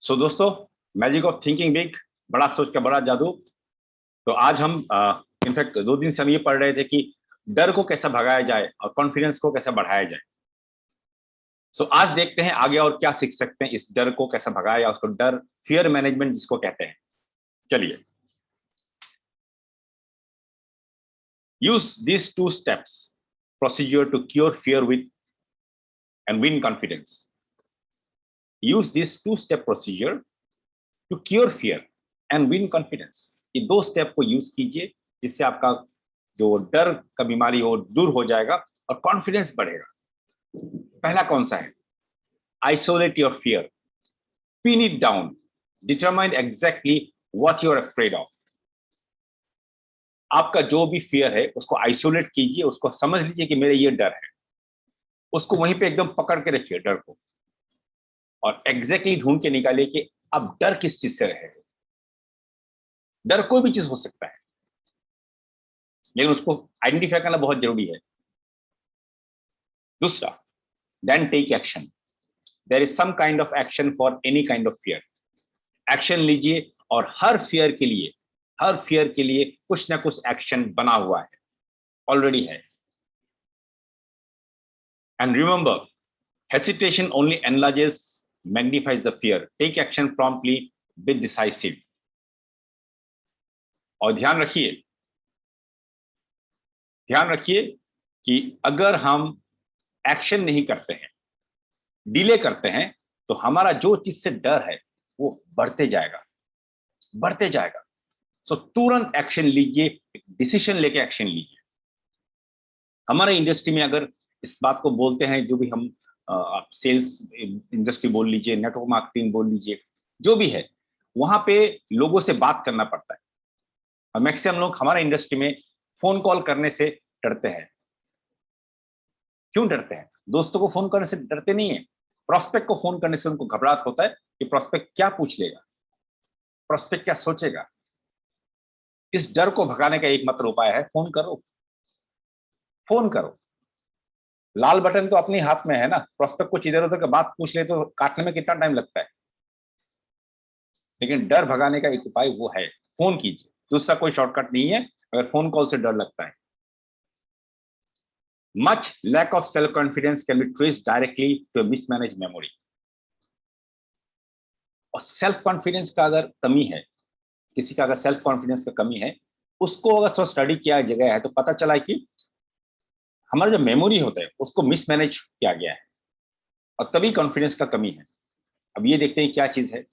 सो दोस्तों, magic of thinking big, बड़ा सोच का बड़ा जादू। तो आज हम इनफैक्ट 2 दिन से हम ये पढ़ रहे थे कि डर को कैसे भगाया जाए और कॉन्फिडेंस को कैसे बढ़ाया जाए। सो आज देखते हैं आगे और क्या सीख सकते हैं, इस डर को कैसे भगाया जाए, उसको डर फियर मैनेजमेंट जिसको कहते हैं। चलिए, use this 2 steps procedure to cure fear with and win confidence. Use this 2-step procedure to cure fear and win confidence. ये 2 स्टेप को यूज कीजिए जिससे आपका जो डर का बीमारी हो दूर हो जाएगा और कॉन्फिडेंस बढ़ेगा। पहला कौन सा है? Isolate your fear, pin it down, determine exactly what you are afraid of. आपका जो भी फियर है उसको आइसोलेट कीजिए, उसको समझ लीजिए कि मेरे ये डर है, उसको वहीं पे एकदम पकड़ के रखिए डर को, और एग्जैक्टली ढूंढ के निकालिए कि अब डर किस चीज से है। डर कोई भी चीज हो सकता है, लेकिन उसको आइडेंटिफाई करना बहुत जरूरी है। दूसरा, then take action. There is some kind of action for any kind of fear. Action लीजिए, और हर फियर के लिए कुछ ना कुछ एक्शन बना हुआ है, ऑलरेडी है। And remember, hesitation only enlarges, magnifies the fear. Take action promptly, be decisive. और ध्यान रखिए कि अगर हम एक्शन नहीं करते हैं, डिले करते हैं, तो हमारा जो चीज से डर है वो बढ़ते जाएगा। सो तुरंत एक्शन लीजिए, डिसीजन लेके एक्शन लीजिए। हमारे इंडस्ट्री में अगर इस बात को बोलते हैं, जो भी हम आप सेल्स इंडस्ट्री बोल लीजिए, नेटवर्क मार्केटिंग बोल लीजिए, जो भी है, वहां पे लोगों से बात करना पड़ता है। और मैक्सिमम लोग हमारे इंडस्ट्री में फोन कॉल करने से डरते हैं। क्यों डरते हैं? दोस्तों को फोन करने से डरते नहीं है, प्रोस्पेक्ट को फोन करने से उनको घबराहट होता है कि प्रोस्पेक्ट क्या पूछ लेगा, प्रोस्पेक्ट क्या सोचेगा। इस डर को भगाने का एकमात्र उपाय है फोन करो। लाल बटन तो अपने हाथ में है ना, प्रोस्पेक्ट कुछ इधर उधर का बात पूछ ले तो काटने में कितना टाइम लगता है। लेकिन डर भगाने का एक उपाय वो है, फोन कीजिए। दूसरा कोई शॉर्टकट नहीं है अगर फोन कॉल से डर लगता है। Much lack of self-confidence can be traced directly to a mismanaged memory. और सेल्फ कॉन्फिडेंस का अगर कमी है, किसी का अगर सेल्फ कॉन्फिडेंस का कमी है, उसको अगर थोड़ा स्टडी किया जगह है तो पता चला है कि हमारा जो मेमोरी होता है उसको मिसमैनेज किया गया है, और तभी कॉन्फिडेंस का कमी है। अब ये देखते हैं क्या चीज है।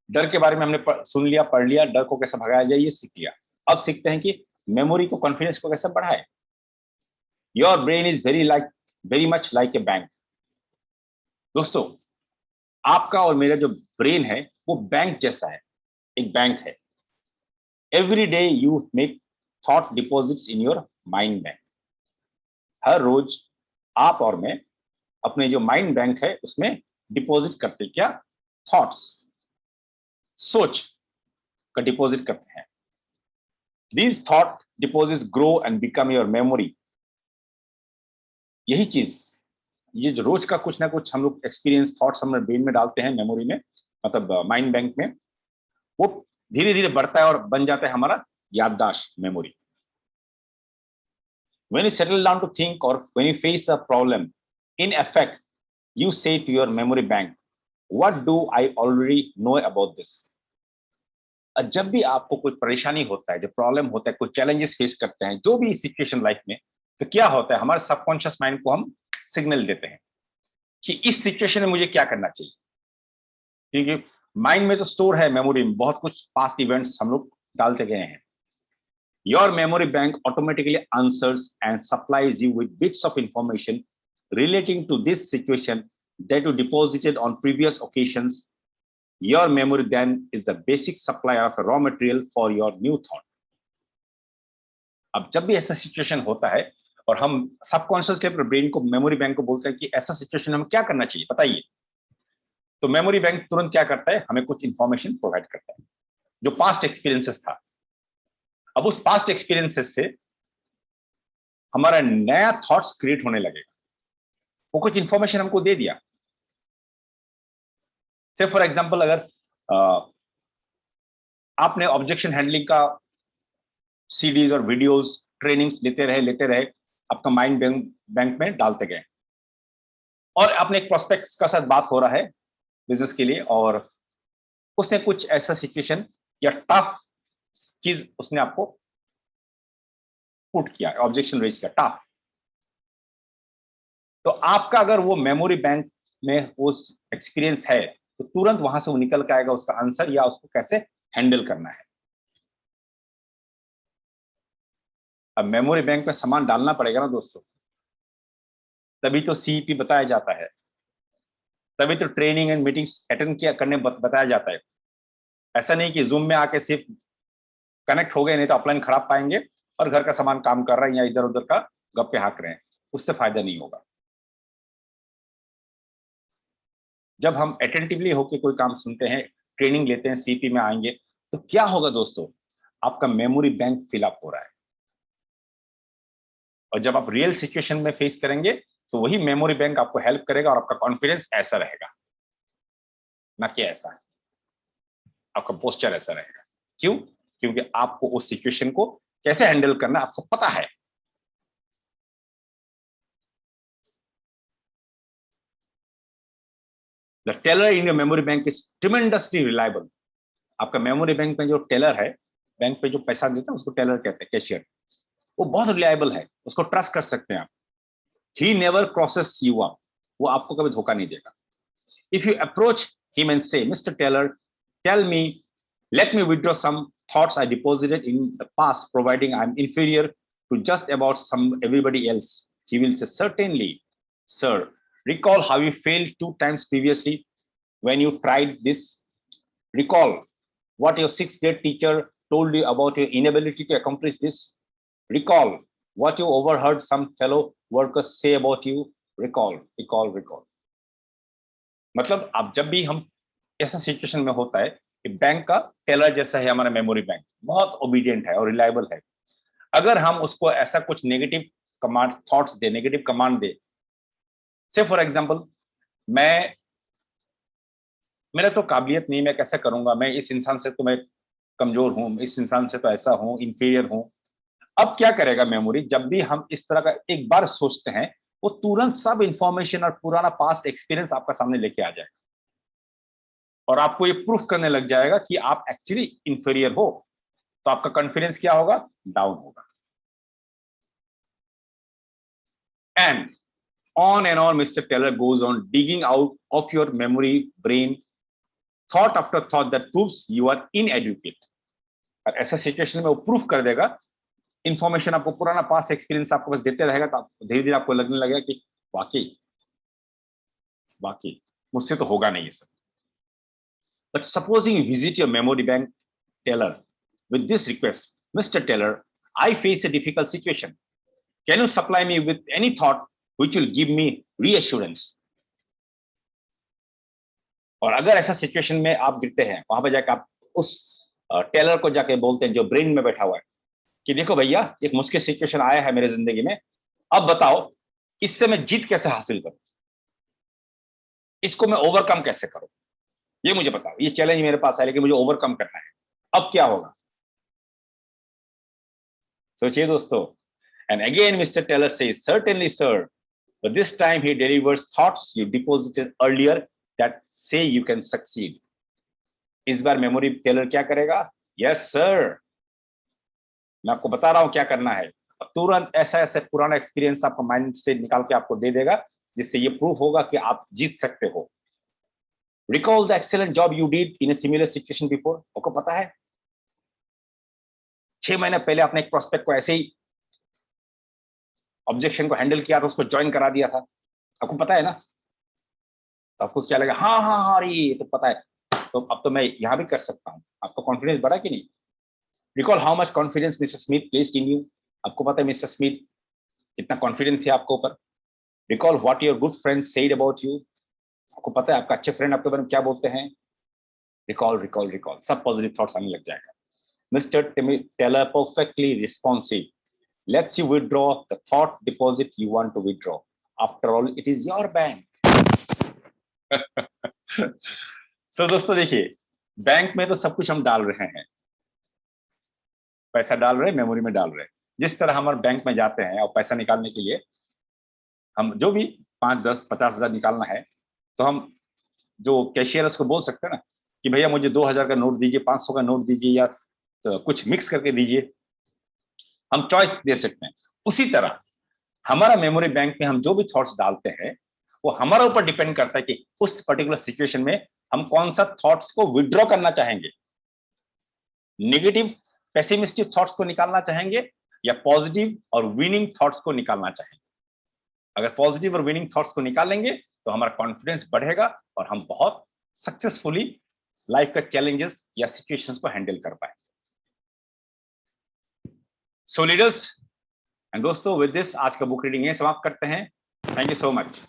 डर के बारे में हमने सुन लिया, पढ़ लिया, डर को कैसे भगाया जाए ये सीख लिया। अब सीखते हैं कि मेमोरी को, कॉन्फिडेंस को कैसे बढ़ाए। Your brain is very much like a bank. दोस्तों, आपका और मेरा जो ब्रेन है वो बैंक जैसा है, एक बैंक है। Every day you make thought deposits in your mind bank. हर रोज आप और मैं अपने जो माइंड बैंक है उसमें डिपॉजिट करते, क्या? थॉट्स, सोच का डिपॉजिट करते हैं। These thought deposits grow and become your memory. यही चीज, ये जो रोज का कुछ ना कुछ हम लोग एक्सपीरियंस, थॉट्स हम ब्रेन में डालते हैं, मेमोरी में, मतलब माइंड बैंक में, वो धीरे धीरे बढ़ता है और बन जाता है हमारा याददाश्त, memory. When you settle down to think or when you face a problem, in effect, you say to your memory bank, what do I already know about this? जब भी आपको कोई परेशानी होता है, जो प्रॉब्लम होता है, कोई चैलेंजेस फेस करते हैं, जो भी सिचुएशन लाइफ में, तो क्या होता है, हमारे सबकॉन्शियस माइंड को हम सिग्नल देते हैं कि इस सिचुएशन में मुझे क्या करना चाहिए। क्योंकि माइंड में तो स्टोर है, मेमोरी में बहुत कुछ पास्ट इवेंट्स हम लोग डालते गए हैं। Your memory bank automatically answers and supplies you with bits of information relating to this situation that you deposited on previous occasions. Your memory then is the basic supplier of a raw material for your new thought. अब जब भी ऐसा situation होता है और हम subconsciously अपने brain को, मेमोरी बैंक को बोलते हैं कि ऐसा सिचुएशन हमें क्या करना चाहिए बताइए, तो मेमोरी बैंक तुरंत क्या करता है, हमें कुछ इंफॉर्मेशन प्रोवाइड करता है जो पास्ट एक्सपीरियंसेस था। अब उस पास्ट एक्सपीरियंसेस से हमारा नया थॉट्स क्रिएट होने लगेगा। वो कुछ इंफॉर्मेशन हमको दे दिया। से फॉर एग्जांपल अगर आपने ऑब्जेक्शन हैंडलिंग का सीडीज और वीडियोस ट्रेनिंग्स लेते रहे आपका माइंड बैंक में डालते गए, और अपने एक प्रोस्पेक्ट्स का साथ बात हो रहा है बिजनेस के लिए, और उसने कुछ ऐसा सिचुएशन या टफ चीज उसने आपको पुट किया, ऑब्जेक्शन रेज किया टफ, तो आपका अगर वो मेमोरी बैंक में वो एक्सपीरियंस है तो तुरंत वहां से वो निकल के आएगा उसका आंसर या उसको कैसे हैंडल करना है। अब मेमोरी बैंक में सामान डालना पड़ेगा ना दोस्तों, तभी तो सीईपी बताया जाता है, तभी तो ट्रेनिंग एंड मीटिंग्स अटेंड किया करने बताया जाता है। ऐसा नहीं कि जूम में आके सिर्फ कनेक्ट हो गए, नहीं तो ऑफलाइन खराब पाएंगे और घर का सामान काम कर रहा है या इधर उधर का गप्पे हाँक रहे हैं, उससे फायदा नहीं होगा। जब हम अटेंटिवली होकर कोई काम सुनते हैं, ट्रेनिंग लेते हैं, सीपी में आएंगे, तो क्या होगा दोस्तों, आपका मेमोरी बैंक फिलअप हो रहा है, और जब आप रियल सिचुएशन में फेस करेंगे तो वही मेमोरी बैंक आपको हेल्प करेगा और आपका कॉन्फिडेंस ऐसा रहेगा, ना कि ऐसा, आपका पोस्चर ऐसा रहेगा। क्यों? क्योंकि आपको उस सिचुएशन को कैसे हैंडल करना आपको पता है। The teller in your memory bank is tremendously reliable. आपका मेमोरी बैंक में जो टेलर है, बैंक पे जो पैसा देता है उसको टेलर कहते हैं, कैशियर, वो बहुत रिलायबल है, उसको ट्रस्ट कर सकते हैं आप। He never crosses you up, वो आपको कभी धोखा नहीं देगा। If you approach him and say, Mister Taylor, tell me, let me withdraw some thoughts I deposited in the past, providing I'm inferior to just about everybody else. He will say, certainly, sir. Recall how you failed 2 times previously when you tried this. Recall what your 6th grade teacher told you about your inability to accomplish this. Recall what you overheard some fellow workers say about you. Recall. मतलब आप जब भी हम ऐसा situation में होता है कि बैंक का टेलर जैसा है हमारा मेमोरी बैंक, बहुत ओबीडियंट है और रिलायबल है। अगर हम उसको ऐसा कुछ नेगेटिव कमांड थॉट्स दे, नेगेटिव कमांड दे, से फॉर एग्जांपल मैं, मेरा तो काबिलियत नहीं, मैं कैसे करूंगा, मैं इस इंसान से तो मैं कमजोर हूं, इस इंसान से तो ऐसा हूं, इंफीरियर हूं। अब क्या करेगा मेमोरी, जब भी हम इस तरह का एक बार सोचते हैं, वो तुरंत सब इंफॉर्मेशन और पुराना पास्ट एक्सपीरियंस आपका सामने लेके आ जाएगा और आपको ये प्रूफ करने लग जाएगा कि आप एक्चुअली इंफीरियर हो, तो आपका कॉन्फिडेंस क्या होगा, डाउन होगा। And on Mr. Teller goes on, digging out of your memory brain thought after thought that proves you are inadequate. और ऐसा सिचुएशन में वो प्रूफ कर देगा, इंफॉर्मेशन आपको पुराना पास्ट एक्सपीरियंस आपको बस देते रहेगा, तो धीरे धीरे आपको लगने लगेगा कि वाकई मुझसे तो होगा नहीं ये सब। But supposing you visit your memory bank teller with this request, Mr. Teller, I face a difficult situation. Can you supply me with any thought which will give me reassurance? और अगर ऐसा सिचुएशन में आप गिरते हैं, वहां पर जाकर आप उस टेलर को जाके बोलते हैं जो ब्रेन में बैठा हुआ है कि देखो भैया, एक मुश्किल सिचुएशन आया है मेरे जिंदगी में, अब बताओ इससे मैं जीत कैसे हासिल करूं, इसको मैं ओवरकम कैसे करूं, ये मुझे बताओ, ये चैलेंज मेरे पास है लेकिन मुझे ओवरकम करना है, अब क्या होगा। सोचिए दोस्तों। And again Mr. Teller says, certainly sir, but this time he delivers thoughts you deposited earlier that say you can succeed. इस बार मेमोरी टेलर क्या करेगा, यस सर, मैं आपको बता रहा हूं क्या करना है, तुरंत ऐसा ऐसा पुराना एक्सपीरियंस आपका माइंड से निकाल के आपको दे देगा, जिससे ये प्रूफ होगा कि आप जीत सकते हो। Recall the excellent job you did in a similar situation before. आपको पता है 6 महीने पहले आपने एक प्रोस्पेक्ट को ऐसे ही ऑब्जेक्शन को हैंडल किया था, उसको ज्वाइन करा दिया था, आपको पता है ना, तो आपको क्या लगा, हाँ हाँ हाँ ये तो पता है, तो अब तो मैं यहां भी कर सकता हूं। आपका कॉन्फिडेंस बढ़ा कि नहीं? Recall how much confidence mister Smith placed in you. आपको पता है मिस्टर स्मिथ कितना कॉन्फिडेंट थे आपके ऊपर। Recall what your good friends said about you. आपको पता है आपका अच्छे फ्रेंड आपके बारे में क्या बोलते हैं। रिकॉल रिकॉल रिकॉल, सब पॉजिटिव थॉट्स आने लग जाएगा। Mister teller perfectly responsive lets you withdraw the thought deposit you want to withdraw. After all, it is your bank. सो दोस्तों देखिए, बैंक में तो सब कुछ हम डाल रहे हैं, पैसा डाल रहे हैं, मेमोरी में डाल रहे हैं। जिस तरह हम बैंक में जाते हैं और पैसा निकालने के लिए हम जो भी 5, 10, 50 हजार निकालना है, तो हम जो कैशियर उसको बोल सकते हैं ना कि भैया मुझे 2000 का नोट दीजिए, 500 का नोट दीजिए, या तो कुछ मिक्स करके दीजिए। हम चॉइस दे सकते हैं। उसी तरह हमारा मेमोरी बैंक में हम जो भी थॉट्स डालते हैं वो हमारा ऊपर डिपेंड करता है कि उस पर्टिकुलर सिचुएशन में हम कौन सा थॉट्स को विड्रॉ करना चाहेंगे। नेगेटिव पेसिमिस्टिक थॉट्स को निकालना चाहेंगे या पॉजिटिव और विनिंग थॉट्स को निकालना चाहेंगे। अगर पॉजिटिव और विनिंग थॉट्स को निकालेंगे तो हमारा कॉन्फिडेंस बढ़ेगा और हम बहुत सक्सेसफुली लाइफ का चैलेंजेस या सिचुएशंस को हैंडल कर पाएंगे। सो लीडर्स एंड दोस्तों, विद दिस आज का बुक रीडिंग ये समाप्त करते हैं। Thank you so much.